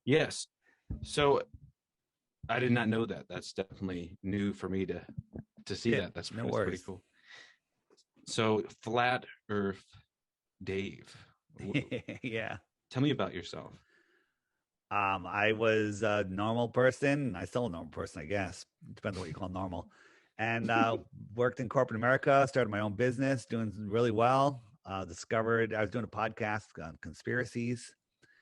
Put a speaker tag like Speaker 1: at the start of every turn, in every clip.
Speaker 1: Yes. So I did not know that. That's definitely new for me to see
Speaker 2: Yeah,
Speaker 1: that.
Speaker 2: no
Speaker 1: That's pretty
Speaker 2: worries.
Speaker 1: cool. So flat Earth, Dave.
Speaker 2: Yeah.
Speaker 1: Tell me about yourself.
Speaker 2: I was a normal person. I still a normal person, I guess. Depends on what you call normal. And worked in corporate America, started my own business, doing really well. Discovered I was doing a podcast on conspiracies,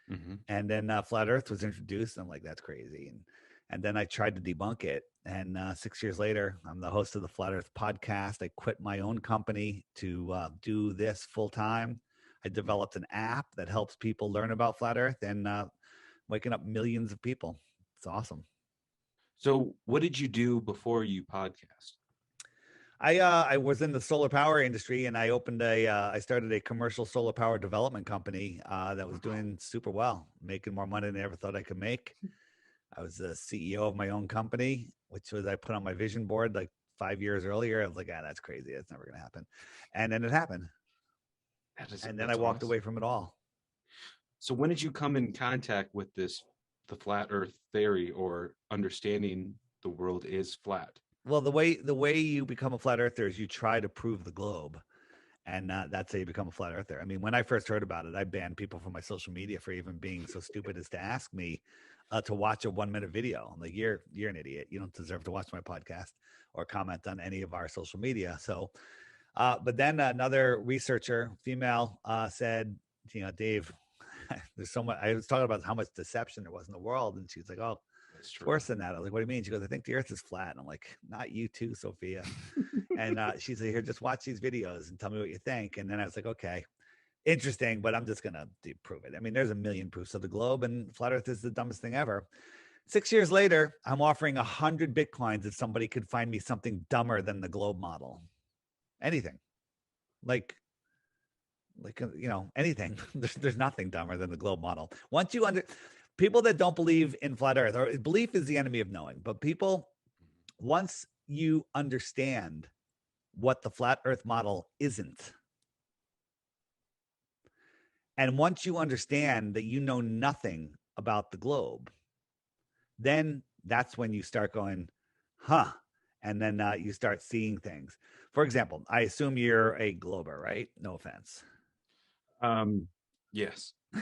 Speaker 1: Hmm.
Speaker 2: and then Flat Earth was introduced. And I'm like, that's crazy. And then I tried to debunk it. And 6 years later, I'm the host of the Flat Earth podcast. I quit my own company to do this full time. I developed an app that helps people learn about Flat Earth and waking up millions of people. It's awesome.
Speaker 1: So what did you do before you podcast?
Speaker 2: I was in the solar power industry and I started a commercial solar power development company that was
Speaker 1: Wow.
Speaker 2: doing super well, making more money than I ever thought I could make. I was the CEO of my own company, which was I put on my vision board like 5 years earlier. I was like, ah, that's crazy. That's never going to happen. And then it happened. And then I
Speaker 1: That's
Speaker 2: walked away
Speaker 1: awesome.
Speaker 2: from it all.
Speaker 1: So when did you come in contact with the flat Earth theory or understanding the world is flat?
Speaker 2: Well, the way you become a flat earther is you try to prove the globe. And that's how you become a flat earther. I mean, when I first heard about it, I banned people from my social media for even being so stupid as to ask me to watch a 1 minute video. I'm like, you're an idiot. You don't deserve to watch my podcast or comment on any of our social media. So, but then another researcher, female, said, Dave, there's so much. I was talking about how much deception there was in the world, and she's like, oh.
Speaker 1: That's
Speaker 2: It's
Speaker 1: true.
Speaker 2: worse than that. I was like, what do you mean? She goes, I think the earth is flat. And I'm like, not you too, Sophia. And she's like, here, just watch these videos and tell me what you think. And then I was like, okay, interesting, but I'm just going to prove it. I mean, there's a million proofs of the globe, and flat earth is the dumbest thing ever. 6 years later, I'm offering 100 Bitcoins if somebody could find me something dumber than the globe model. Anything. Like, anything. There's nothing dumber than the globe model. Once you people that don't believe in flat earth, or belief is the enemy of knowing, but people, once you understand what the flat earth model isn't, and once you understand that you know nothing about the globe, then that's when you start going, huh? And then you start seeing things. For example, I assume you're a glober, right? No offense.
Speaker 1: Um, yes.
Speaker 2: All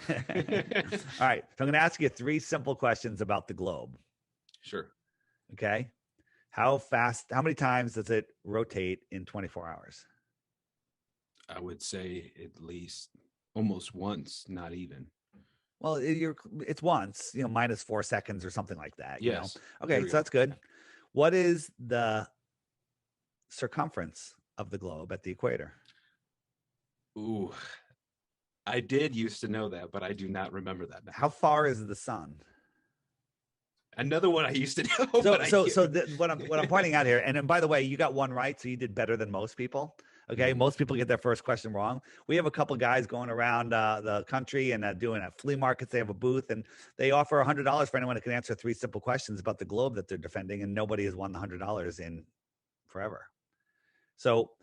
Speaker 2: right. So I'm going to ask you three simple questions about the globe.
Speaker 1: Sure.
Speaker 2: Okay. How many times does it rotate in 24 hours?
Speaker 1: I would say at least almost once, not even.
Speaker 2: Well, it's once, minus 4 seconds or something like that.
Speaker 1: Yes. There
Speaker 2: Okay.
Speaker 1: we
Speaker 2: So
Speaker 1: go.
Speaker 2: that's good. What is the circumference of the globe at the equator?
Speaker 1: Ooh, I did used to know that, but I do not remember that now.
Speaker 2: How far is the sun?
Speaker 1: Another one I used to know, but
Speaker 2: So,
Speaker 1: I
Speaker 2: so,
Speaker 1: can't.
Speaker 2: so what I'm pointing out here, and then by the way, you got one right, so you did better than most people. Okay,
Speaker 1: Mhm.
Speaker 2: most people get their first question wrong. We have a couple guys going around the country and doing at flea markets. They have a booth and they offer $100 for anyone who can answer three simple questions about the globe that they're defending, and nobody has won the $100 in forever. So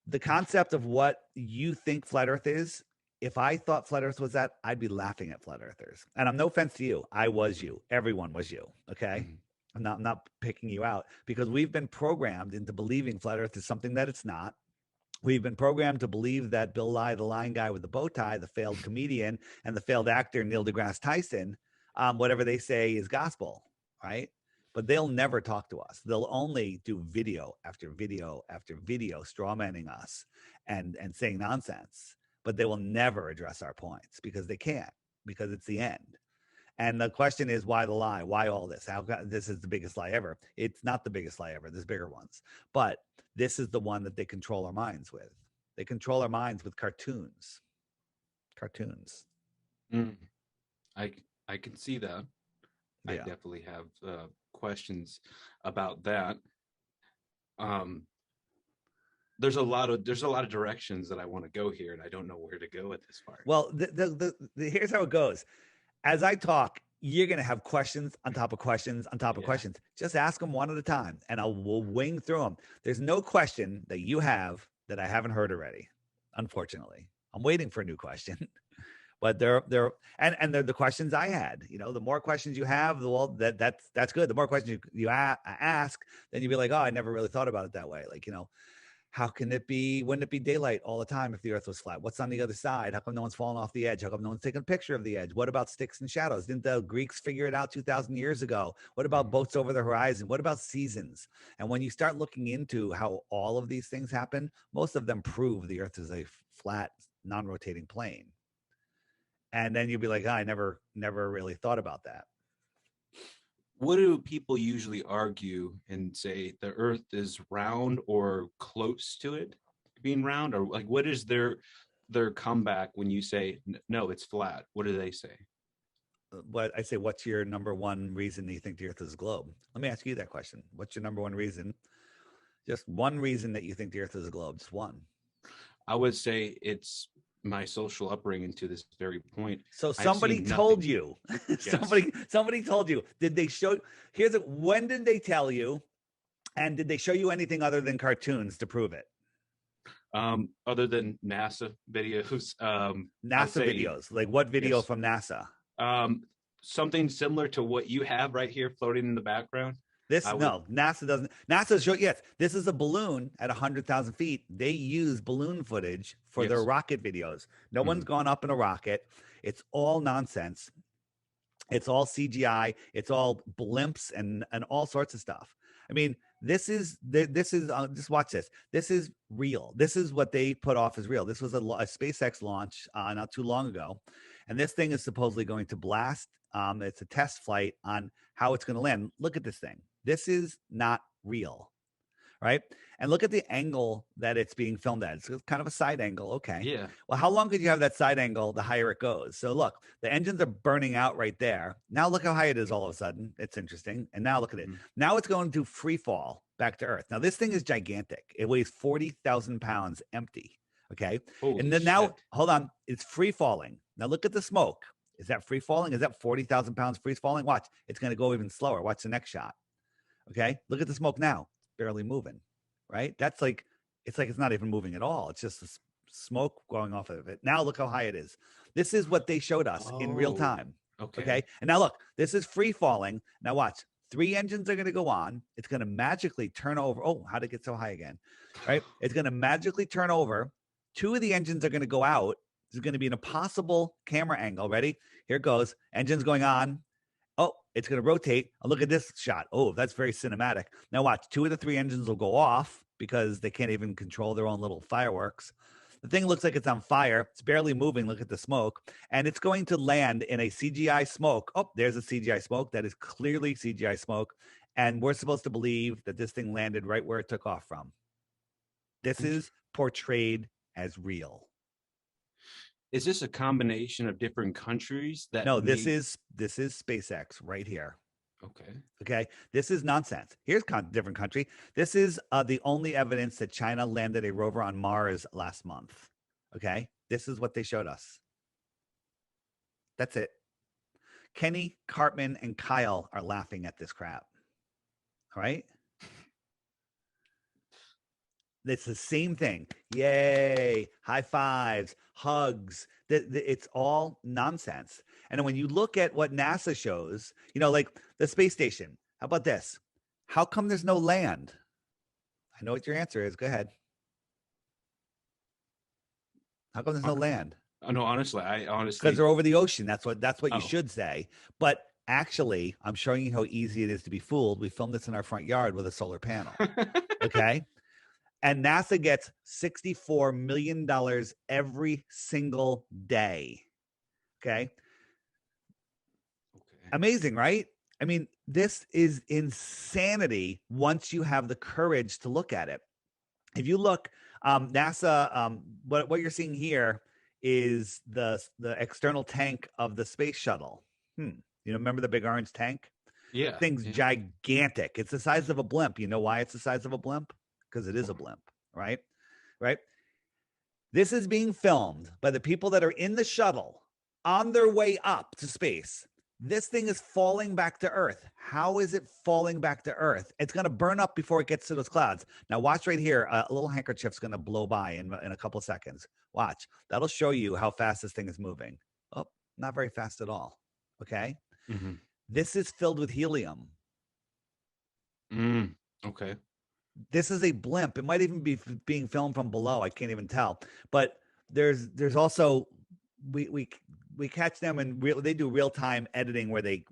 Speaker 2: the concept of what you think flat Earth is, if I thought flat Earth was that, I'd be laughing at flat earthers. And I'm no offense to you. I was you. Everyone was you. Okay.
Speaker 1: Mhm.
Speaker 2: I'm not picking you out because we've been programmed into believing flat Earth is something that it's not. We've been programmed to believe that Bill Nye, the lying guy with the bow tie, the failed comedian, and the failed actor Neil deGrasse Tyson, whatever they say is gospel, right? But they'll never talk to us. They'll only do video after video after video, strawmanning us and saying nonsense. But they will never address our points because they can't, because it's the end. And the question is, why the lie? Why all this? This is the biggest lie ever? It's not the biggest lie ever. There's bigger ones, but this is the one that they control our minds with. They control our minds with cartoons. Cartoons.
Speaker 1: Mm. I I can see that. I
Speaker 2: Yeah.
Speaker 1: definitely have questions about that. Um, there's a lot of directions that I want to go here, and I don't know where to go at this part.
Speaker 2: Well, here's how it goes. As I talk, you're going to have questions on top of questions on top of
Speaker 1: Yeah.
Speaker 2: questions. Just ask them one at a time, and we'll wing through them. There's no question that you have that I haven't heard already. Unfortunately, I'm waiting for a new question. But they're the questions I had. The more questions you have, that's good. The more questions you ask, then you'd be like, oh, I never really thought about it that way. Like, how can it be? Wouldn't it be daylight all the time if the Earth was flat? What's on the other side? How come no one's falling off the edge? How come no one's taking a picture of the edge? What about sticks and shadows? Didn't the Greeks figure it out 2,000 years ago? What about boats over the horizon? What about seasons? And when you start looking into how all of these things happen, most of them prove the Earth is a flat, non-rotating plane. And then you'll be like, oh, I never really thought about that.
Speaker 1: What do people usually argue and say the Earth is round or close to it being round? Or like, what is their comeback when you say, no, it's flat? What do they say?
Speaker 2: But I say, what's your number one reason that you think the Earth is a globe? Let me ask you that question. What's your number one reason? Just one reason that you think the Earth is a globe. Just one.
Speaker 1: I would say it's my social upbringing to this very point.
Speaker 2: So somebody told you.
Speaker 1: Yes.
Speaker 2: somebody told you. Did they show? When did they tell you? And did they show you anything other than cartoons to prove it?
Speaker 1: Other than NASA videos.
Speaker 2: NASA videos. Like what video
Speaker 1: Yes.
Speaker 2: from NASA?
Speaker 1: Something similar to what you have right here floating in the background.
Speaker 2: NASA doesn't. NASA show, yes, this is a balloon at 100,000 feet. They use balloon footage for their rocket videos. No one's gone up in a rocket. It's all nonsense. It's all CGI. It's all blimps and all sorts of stuff. I mean, this is just watch this. This is real. This is what they put off as real. This was a SpaceX launch not too long ago. And this thing is supposedly going to blast. It's a test flight on how it's going to land. Look at this thing. This is not real, right? And look at the angle that it's being filmed at. It's kind of a side angle. Okay.
Speaker 1: Yeah.
Speaker 2: Well, how long could you have that side angle? The higher it goes. So look, the engines are burning out right there. Now look how high it is all of a sudden. It's interesting. And now look at it. Now it's going to free fall back to Earth. Now this thing is gigantic. It weighs 40,000 pounds empty. Okay.
Speaker 1: Holy
Speaker 2: and then now,
Speaker 1: shit.
Speaker 2: hold on. It's free falling. Now look at the smoke. Is that free falling? Is that 40,000 pounds free falling? Watch. It's going to go even slower. Watch the next shot. Okay. Look at the smoke now. It's barely moving. Right. That's like, it's not even moving at all. It's just the smoke going off of it. Now look how high it is. This is what they showed us in real time. Okay. And now look, this is free falling. Now watch. 3 engines are going to go on. It's going to magically turn over. Oh, how'd it get so high again? Right. It's going to magically turn over. 2 of the engines are going to go out. There's going to be an impossible camera angle. Ready? Here it goes. Engine's going on. Oh, it's going to rotate. Oh, look at this shot. Oh, that's very cinematic. Now watch. 2 of the 3 engines will go off because they can't even control their own little fireworks. The thing looks like it's on fire. It's barely moving. Look at the smoke. And it's going to land in a CGI smoke. Oh, there's a CGI smoke. That is clearly CGI smoke. And we're supposed to believe that this thing landed right where it took off from. This is portrayed as real.
Speaker 1: Is this a combination of different countries that
Speaker 2: No, this is SpaceX right here. Okay. This is nonsense. Here's different country. This is the only evidence that China landed a rover on Mars last month. Okay. This is what they showed us. That's it. Kenny, Cartman, and Kyle are laughing at this crap. All right. It's the same thing. Yay. High fives, hugs. It's all nonsense. And when you look at what NASA shows, like the space station, how about this? How come there's no land? I know what your answer is. Go ahead. How come there's no land?
Speaker 1: No, honestly,
Speaker 2: because they're over the ocean. That's what you should say. But actually, I'm showing you how easy it is to be fooled. We filmed this in our front yard with a solar panel. Okay. And NASA gets $64 million every single day. Okay. Amazing, right? I mean, this is insanity once you have the courage to look at it. If you look, NASA, what you're seeing here is the external tank of the space shuttle. Remember the big orange tank?
Speaker 1: Yeah.
Speaker 2: Thing's gigantic. It's the size of a blimp. You know why it's the size of a blimp? Because it is a blimp, right? Right. This is being filmed by the people that are in the shuttle on their way up to space. This thing is falling back to Earth. How is it falling back to Earth? It's going to burn up before it gets to those clouds. Now watch right here. A little handkerchief's going to blow by in a couple of seconds. Watch. That'll show you how fast this thing is moving. Oh, not very fast at all. Okay.
Speaker 1: Mm-hmm.
Speaker 2: This is filled with helium.
Speaker 1: Okay.
Speaker 2: This is a blimp. It might even be being filmed from below. I can't even tell. But there's also we we we catch them and they do real time editing where they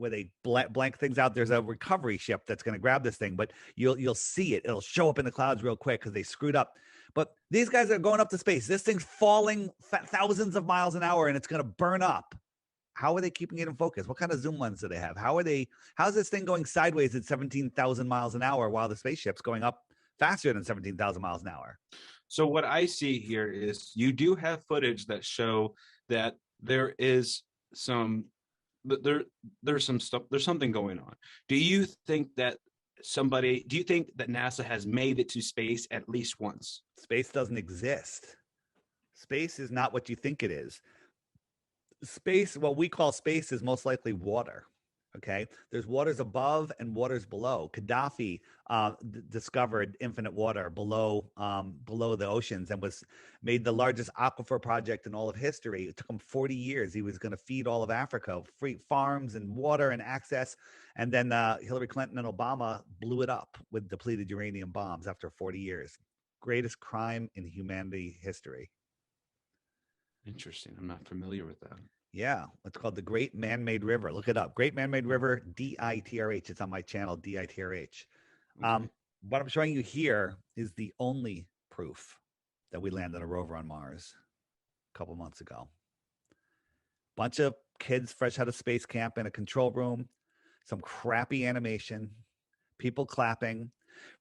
Speaker 2: blank things out. There's a recovery ship that's going to grab this thing, but you'll see it. It'll show up in the clouds real quick because they screwed up. But these guys are going up to space. This thing's falling thousands of miles an hour and it's going to burn up. How are they keeping it in focus? What kind of zoom lens do they have? How's this thing going sideways at 17,000 miles an hour while the spaceship's going up faster than 17,000 miles an hour?
Speaker 1: So what I see here is you do have footage that show that there is some there's some stuff, there's something going on. Do you think that NASA has made it to space at least once?
Speaker 2: Space doesn't exist. Space is not what you think it is. Space, what we call space, is most likely water. Okay, there's waters above and waters below. Gaddafi discovered infinite water below the oceans and was made the largest aquifer project in all of history. It took him 40 years. He was going to feed all of Africa, free farms and water and access. And then Hillary Clinton and Obama blew it up with depleted uranium bombs after 40 years. Greatest crime in humanity history.
Speaker 1: Interesting. I'm not familiar with that.
Speaker 2: Yeah, it's called the Great Man-Made River. Look it up. Great Man-Made River, DITRH. It's on my channel, DITRH. Okay. What I'm showing you here is the only proof that we landed a rover on Mars a couple months ago. Bunch of kids fresh out of space camp in a control room, some crappy animation, people clapping.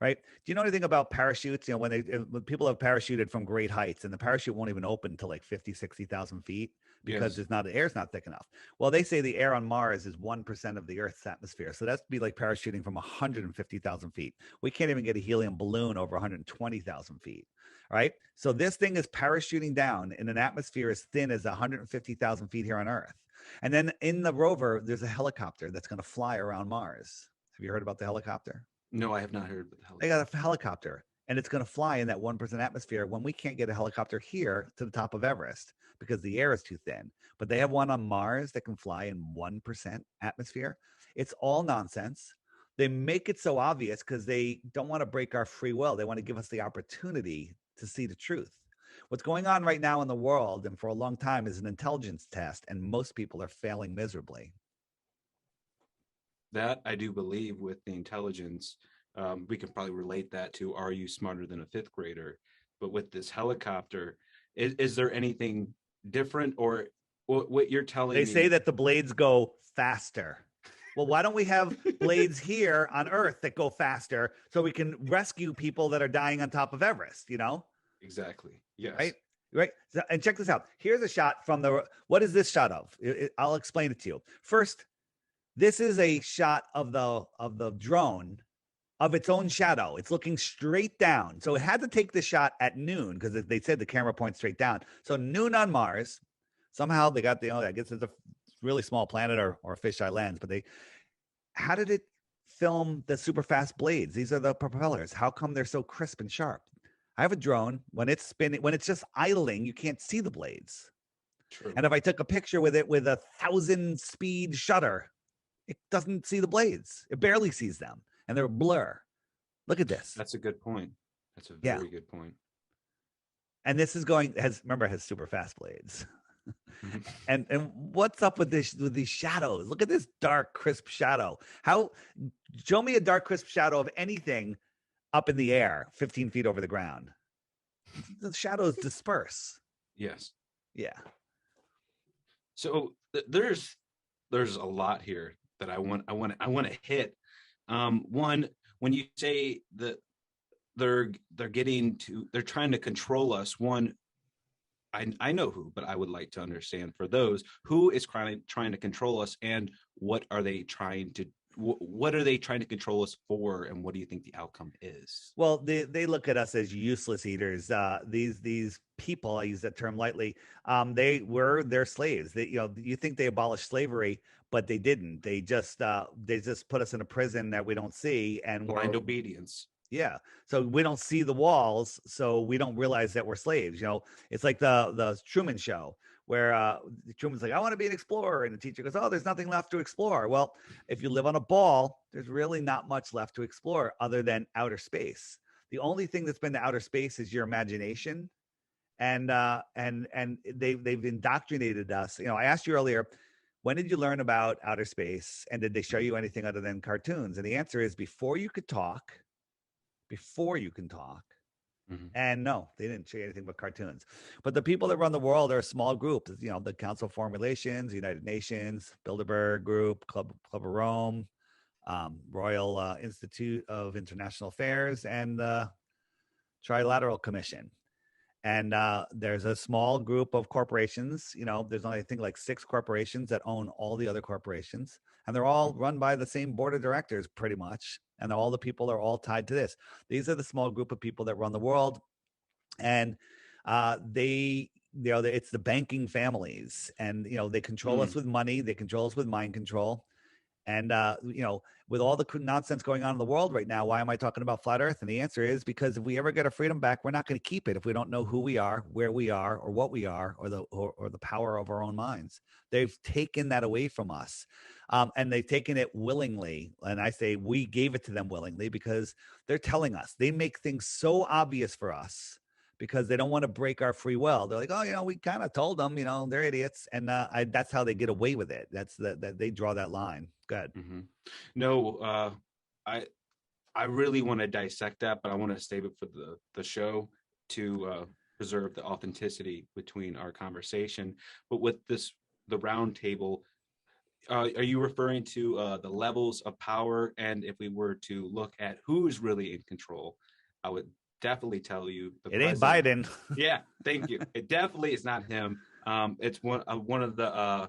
Speaker 2: Right? Do you know anything about parachutes? You know, when people have parachuted from great heights and the parachute won't even open until like 50, 60,000 feet because the air's not thick enough. Well, they say the air on Mars is 1% of the Earth's atmosphere. So that's be like parachuting from 150,000 feet. We can't even get a helium balloon over 120,000 feet. Right? So this thing is parachuting down in an atmosphere as thin as 150,000 feet here on Earth. And then in the rover, there's a helicopter that's going to fly around Mars. Have you heard about the helicopter?
Speaker 1: No, I have not heard about the helicopter.
Speaker 2: They got a helicopter and it's going to fly in that 1% atmosphere when we can't get a helicopter here to the top of Everest because the air is too thin. But they have one on Mars that can fly in 1% atmosphere. It's all nonsense. They make it so obvious because they don't want to break our free will. They want to give us the opportunity to see the truth. What's going on right now in the world and for a long time is an intelligence test, and most people are failing miserably.
Speaker 1: That I do believe with the intelligence. We can probably relate that to, are you smarter than a fifth grader? But with this helicopter, is there anything different, or what you're telling me?
Speaker 2: They say that the blades go faster. Well, why don't we have blades here on Earth that go faster so we can rescue people that are dying on top of Everest, you know?
Speaker 1: Exactly. Yes.
Speaker 2: Right. So, and check this out. Here's a shot from what is this shot of? I'll explain it to you. First, this is a shot of the drone of its own shadow. It's looking straight down. So it had to take the shot at noon because they said the camera points straight down. So noon on Mars, somehow they got I guess it's a really small planet or a fisheye lens, but how did it film the super fast blades? These are the propellers. How come they're so crisp and sharp? I have a drone. When it's spinning, when it's just idling, you can't see the blades.
Speaker 1: True.
Speaker 2: And if I took a picture with it with a 1,000 speed shutter, it doesn't see the blades. It barely sees them. And they're a blur. Look at this.
Speaker 1: That's a good point. That's a very good point.
Speaker 2: And this is has super fast blades. and what's up with these shadows? Look at this dark, crisp shadow. Show me a dark, crisp shadow of anything up in the air, 15 feet over the ground. The shadows disperse.
Speaker 1: Yes.
Speaker 2: Yeah.
Speaker 1: So there's a lot here that I want to hit. One, when you say that they're trying to control us, one, I know who, but I would like to understand for those who is trying to control us, and what are they trying to control us for, and what do you think the outcome is?
Speaker 2: Well, they look at us as useless eaters. These people, I use that term lightly, they're slaves. You think they abolished slavery, but they didn't. They just put us in a prison that we don't see, and
Speaker 1: blind obedience.
Speaker 2: Yeah. So we don't see the walls, so we don't realize that we're slaves. It's like the Truman Show, where Truman's like, I want to be an explorer. And the teacher goes, oh, there's nothing left to explore. Well, if you live on a ball, there's really not much left to explore other than outer space. The only thing that's been to outer space is your imagination. And they've indoctrinated us. I asked you earlier, when did you learn about outer space? And did they show you anything other than cartoons? And the answer is before you could talk, before you can talk.
Speaker 1: Mm-hmm.
Speaker 2: And no, they didn't show you anything but cartoons. But the people that run the world are a small group. The Council of Foreign Relations, United Nations, Bilderberg Group, Club of Rome, Royal Institute of International Affairs, and the Trilateral Commission. And there's a small group of corporations. There's only, I think, like 6 corporations that own all the other corporations. And they're all run by the same board of directors, pretty much. And all the people are all tied to this. These are the small group of people that run the world. And it's the banking families. And, they control us with money. They control us with mind control. And, with all the nonsense going on in the world right now, why am I talking about flat Earth? And the answer is because if we ever get our freedom back, we're not going to keep it if we don't know who we are, where we are, or what we are, or the power of our own minds. They've taken that away from us, and they've taken it willingly. And I say we gave it to them willingly because they're telling us. They make things so obvious for us because they don't want to break our free will. They're like, oh, we kind of told them, they're idiots. And that's how they get away with it. That's that they draw that line. Good.
Speaker 1: Mm-hmm. No, I really want to dissect that, but I want to save it for the show to preserve the authenticity between our conversation. But with the round table, are you referring to the levels of power? And if we were to look at who's really in control, I would definitely tell you the
Speaker 2: It ain't
Speaker 1: president.
Speaker 2: Biden.
Speaker 1: Yeah, thank you. It definitely is not him. It's one of the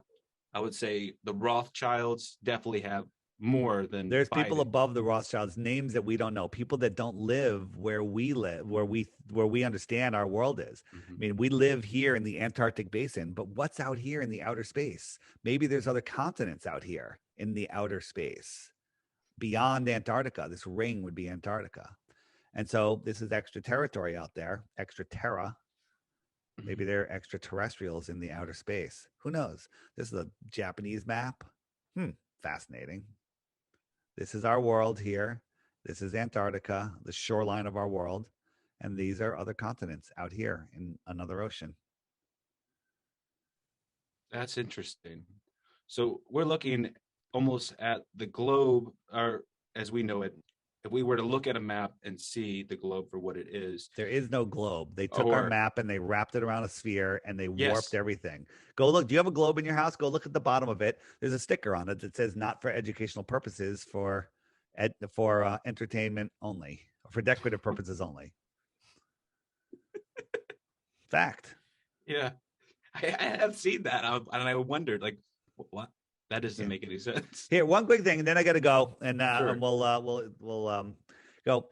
Speaker 1: I would say the Rothschilds definitely have more than
Speaker 2: There's
Speaker 1: Biden.
Speaker 2: people above the Rothschilds, names that we don't know, people that don't live where we live, where we understand our world is.
Speaker 1: Mm-hmm.
Speaker 2: I mean, we live here in the Antarctic basin, but what's out here in the outer space? Maybe there's other continents out here in the outer space beyond Antarctica. This ring would be Antarctica. And so this is extra territory out there, extra terra. Maybe they're extraterrestrials in the outer space. Who knows? This is a Japanese map. Fascinating. This is our world here. This is Antarctica, the shoreline of our world. And these are other continents out here in another ocean.
Speaker 1: That's interesting. So we're looking almost at the globe, or as we know it. If we were to look at a map and see the globe for what it is,
Speaker 2: there is no globe. They took our map and they wrapped it around a sphere and they warped everything. Go look. Do you have a globe in your house? Go look at the bottom of it. There's a sticker on it that says "not for educational purposes, for entertainment only, for decorative purposes only." Fact.
Speaker 1: Yeah, I have seen that, and I wondered, like, what? That doesn't make any sense.
Speaker 2: Here, one quick thing, and then I got to go, and
Speaker 1: Sure.
Speaker 2: and we'll go.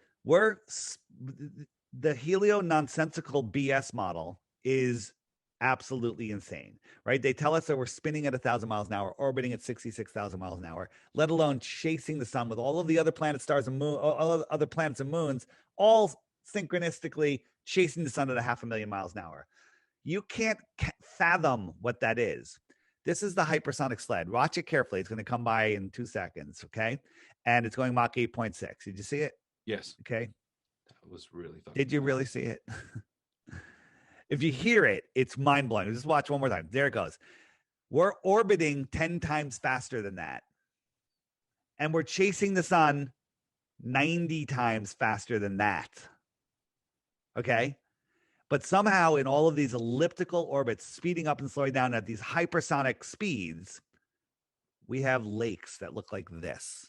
Speaker 2: The helio-nonsensical BS model is absolutely insane, right? They tell us that we're spinning at 1,000 miles an hour, orbiting at 66,000 miles an hour, let alone chasing the sun with all of the other planets, stars, and moon, all the other planets and moons, all synchronistically chasing the sun at 500,000 miles an hour. You can't fathom what that is. This is the hypersonic sled. Watch it carefully. It's going to come by in 2 seconds, okay? And it's going Mach 8.6. Did you see it?
Speaker 1: Yes.
Speaker 2: Okay.
Speaker 1: That was really fun.
Speaker 2: Did you really see it? If you hear it, it's mind-blowing. Just watch one more time. There it goes. We're orbiting 10 times faster than that. And we're chasing the sun 90 times faster than that. Okay? But somehow in all of these elliptical orbits, speeding up and slowing down at these hypersonic speeds, we have lakes that look like this.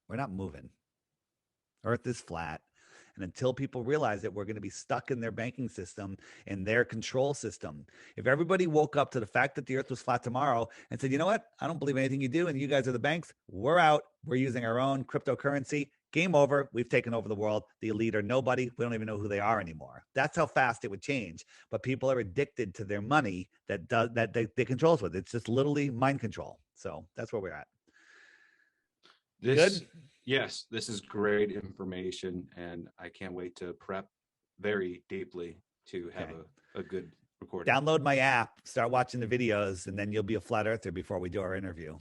Speaker 2: We're not moving. Earth is flat. And until people realize that we're going to be stuck in their banking system, in their control system. If everybody woke up to the fact that the Earth was flat tomorrow and said, you know what? I don't believe anything you do, and you guys are the banks. We're out. We're using our own cryptocurrency. Game over. We've taken over the world. The elite are nobody. We don't even know who they are anymore. That's how fast it would change. But people are addicted to their money that they control us with. It's just literally mind control. So that's where we're at.
Speaker 1: Good? Yes, this is great information, and I can't wait to prep very deeply to have
Speaker 2: Okay.
Speaker 1: a good recording.
Speaker 2: Download my app, start watching the videos, and then you'll be a flat earther before we do our interview.